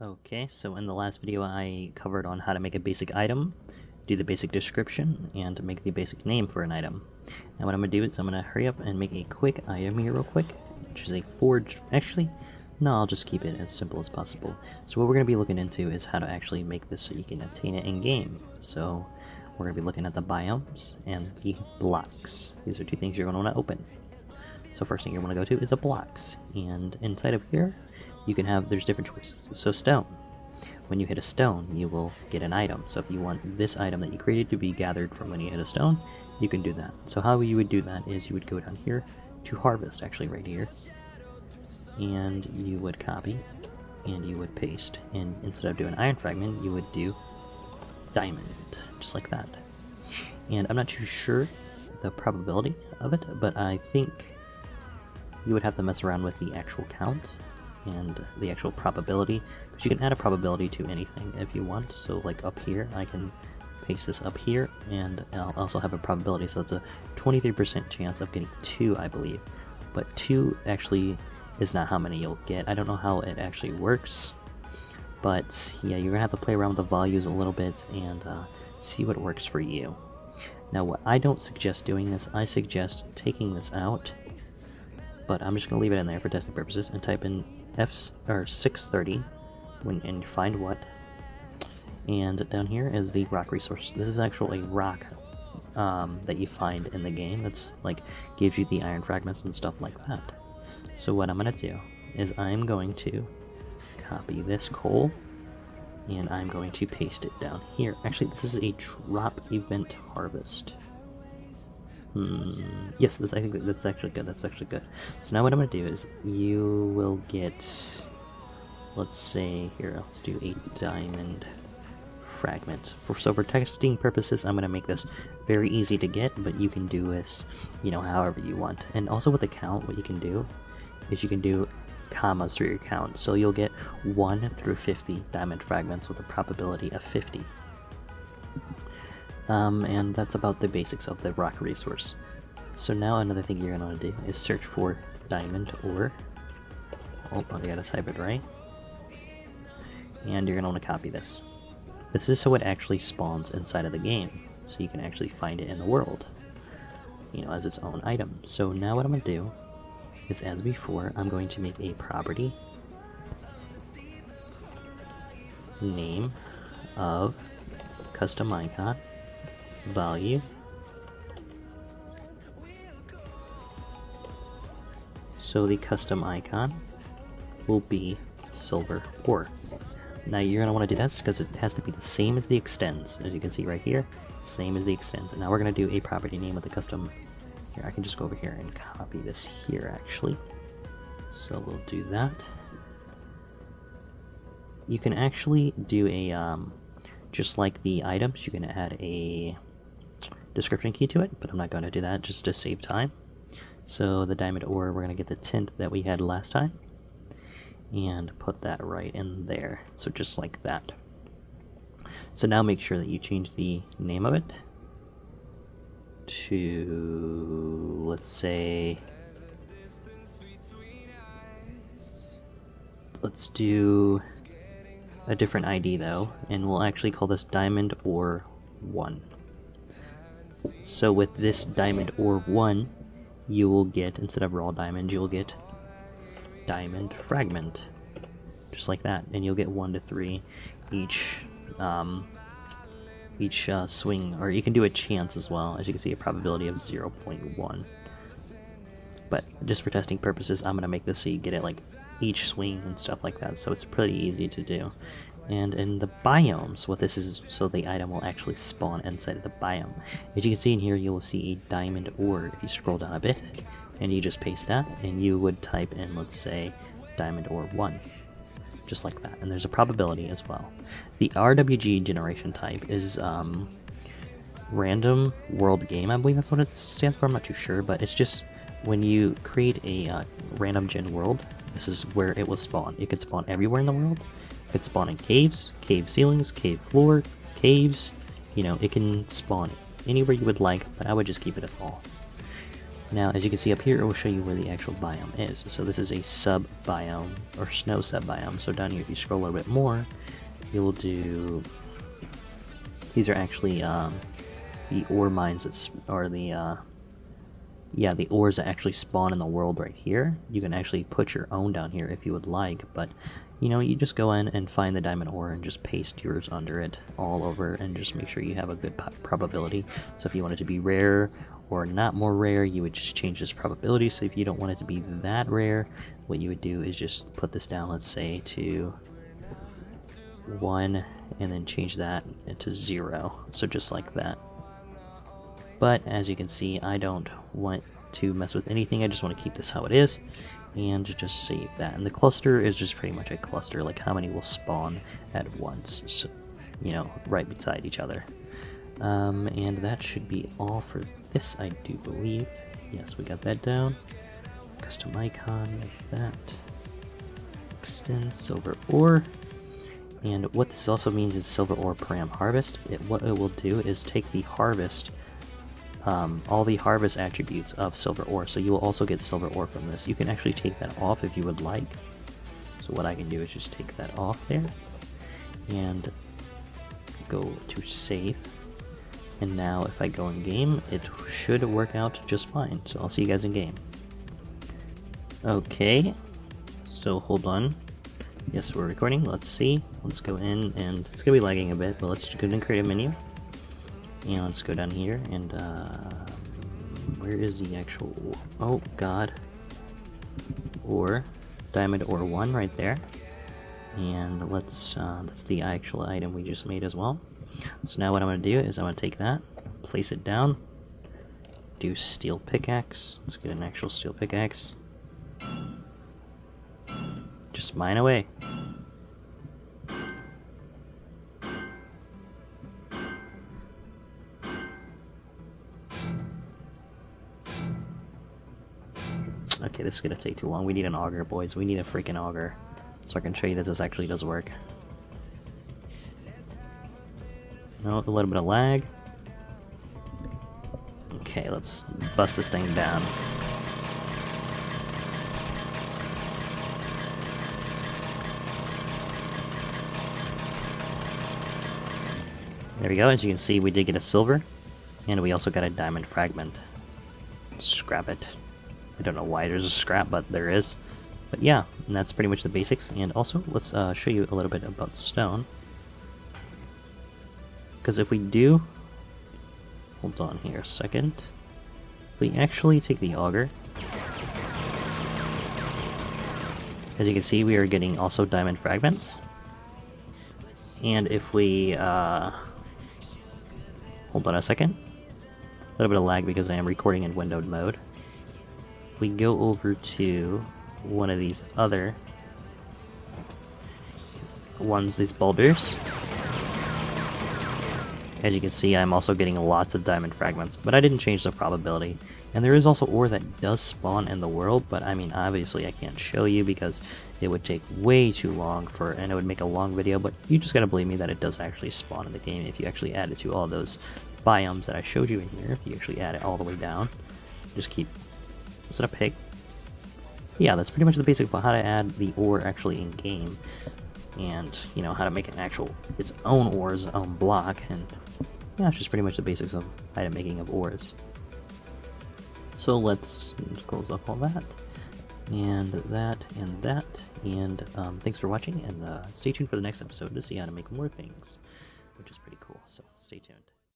Okay, so in the last video I covered on how to make a basic item, do the basic description, and make the basic name for an item. Now what I'm going to do is I'm going to hurry up and make a quick item here real quick, which is a forge. Actually, no, I'll just keep it as simple as possible. So what we're going to be looking into is how to actually make this so you can obtain it in-game. So we're going to be looking at the biomes and the blocks. These are two things you're going to want to open. So first thing you want to go to is a blocks, and inside of here you can have, there's different choices. So stone. When you hit a stone, you will get an item. So if you want this item that you created to be gathered from when you hit a stone, you can do that. So how you would do that is you would go down here to harvest, actually right here, and you would copy, and you would paste. And instead of doing iron fragment, you would do diamond, just like that. And I'm not too sure the probability of it, but I think you would have to mess around with the actual count and the actual probability, because you can add a probability to anything if you want. So like up here, I can paste this up here, and I'll also have a probability, so it's a 23% chance of getting 2, I believe. But 2 actually is not how many you'll get. I don't know how it actually works, but yeah, you're gonna have to play around with the values a little bit and see what works for you. Now what I don't suggest doing this, I suggest taking this out, but I'm just going to leave it in there for testing purposes, and type in 630 and find what. And down here is the rock resource. This is actually a rock that you find in the game that's like gives you the iron fragments and stuff like that. So what I'm going to do is I'm going to copy this coal, and I'm going to paste it down here. Actually, this is a drop event harvest. Yes, I think that's actually good. That's actually good. So now what I'm going to do is you will get, let's say here, let's do a diamond fragment. So for testing purposes, I'm going to make this very easy to get, but you can do this, you know, however you want. And also with the count, what you can do is you can do commas through your count. So you'll get 1 through 50 diamond fragments with a probability of 50. And that's about the basics of the rock resource. So now another thing you're going to want to do is search for diamond ore. Oh, I gotta type it right. And you're going to want to copy this. This is so it actually spawns inside of the game, so you can actually find it in the world, you know, as its own item. So now what I'm going to do is, as before, I'm going to make a property name of custom icon value, so the custom icon will be silver ore. Now you're going to want to do this because it has to be the same as the extends, as you can see right here, same as the extends. And now we're going to do a property name of the custom. Here, I can just go over here and copy this here actually, so we'll do that. You can actually do a just like the items, you can add a description key to it, but I'm not going to do that just to save time. So the diamond ore, we're going to get the tint that we had last time and put that right in there, so just like that. So now make sure that you change the name of it to, let's say, let's do a different ID though, and we'll actually call this diamond ore 1. So with this diamond ore 1, you will get, instead of raw diamond, you'll get diamond fragment, just like that, and you'll get 1 to 3 each swing, or you can do a chance as well. As you can see, a probability of 0.1. But just for testing purposes, I'm gonna make this so you get it like each swing and stuff like that, so it's pretty easy to do. And in the biomes, what this is, so the item will actually spawn inside of the biome. As you can see in here, you will see a diamond ore if you scroll down a bit, and you just paste that, and you would type in, let's say, diamond ore 1, just like that. And there's a probability as well. The RWG generation type is random world game, I believe that's what it stands for. I'm not too sure, but it's just when you create a random gen world, this is where it will spawn. It could spawn everywhere in the world. It could spawn in caves, cave ceilings, cave floor, caves, you know, it can spawn anywhere you would like, but I would just keep it as all. Now, as you can see up here, it will show you where the actual biome is. So this is a sub-biome, or snow sub-biome. So down here, if you scroll a little bit more, you'll do... These are actually the ore mines, or the... yeah, the ores that actually spawn in the world right here. You can actually put your own down here if you would like, but, you know, you just go in and find the diamond ore and just paste yours under it all over, and just make sure you have a good probability. So if you want it to be rare or not more rare, you would just change this probability. So if you don't want it to be that rare, what you would do is just put this down, let's say, to 1, and then change that to 0. So just like that. But as you can see, I don't want to mess with anything. I just want to keep this how it is and just save that. And the cluster is just pretty much a cluster, like how many will spawn at once, so, you know, right beside each other. And that should be all for this, I do believe. Yes, we got that down. Custom icon, like that. Extend silver ore. And what this also means is silver ore param harvest. What it will do is take the harvest, all the harvest attributes of silver ore, so you will also get silver ore from this. You can actually take that off if you would like. So what I can do is just take that off there and go to save. And now if I go in game, it should work out just fine. So I'll see you guys in game. Okay, so hold on. Yes, we're recording. Let's see. Let's go in, and it's gonna be lagging a bit, but let's go ahead and create a menu. And let's go down here, and where is the actual, oh god, ore, diamond ore 1 right there. And let's, that's the actual item we just made as well. So now what I'm going to do is I'm going to take that, place it down, do steel pickaxe, let's get an actual steel pickaxe, just mine away. Okay, this is gonna take too long. We need an auger, boys. We need a freaking auger. So I can show you that this actually does work. No, a little bit of lag. Okay, let's bust this thing down. There we go. As you can see, we did get a silver. And we also got a diamond fragment. Scrap it. I don't know why there's a scrap, but there is. But yeah, and that's pretty much the basics. And also, let's show you a little bit about stone. Because if we do... Hold on here a second. If we actually take the auger... As you can see, we are getting also diamond fragments. And if we... Hold on a second. A little bit of lag because I am recording in windowed mode. We go over to one of these other ones, these boulders. As you can see, I'm also getting lots of diamond fragments, but I didn't change the probability. And there is also ore that does spawn in the world, but I mean, obviously I can't show you because it would take way too long and it would make a long video, but you just gotta believe me that it does actually spawn in the game if you actually add it to all those biomes that I showed you in here. If you actually add it all the way down, just keep... Is it a pig? Yeah, that's pretty much the basic about how to add the ore actually in game, and you know how to make an actual its own ores, own block, and yeah, it's just pretty much the basics of item making of ores. So let's close up all that, and that, and that, and thanks for watching, and stay tuned for the next episode to see how to make more things, which is pretty cool. So stay tuned.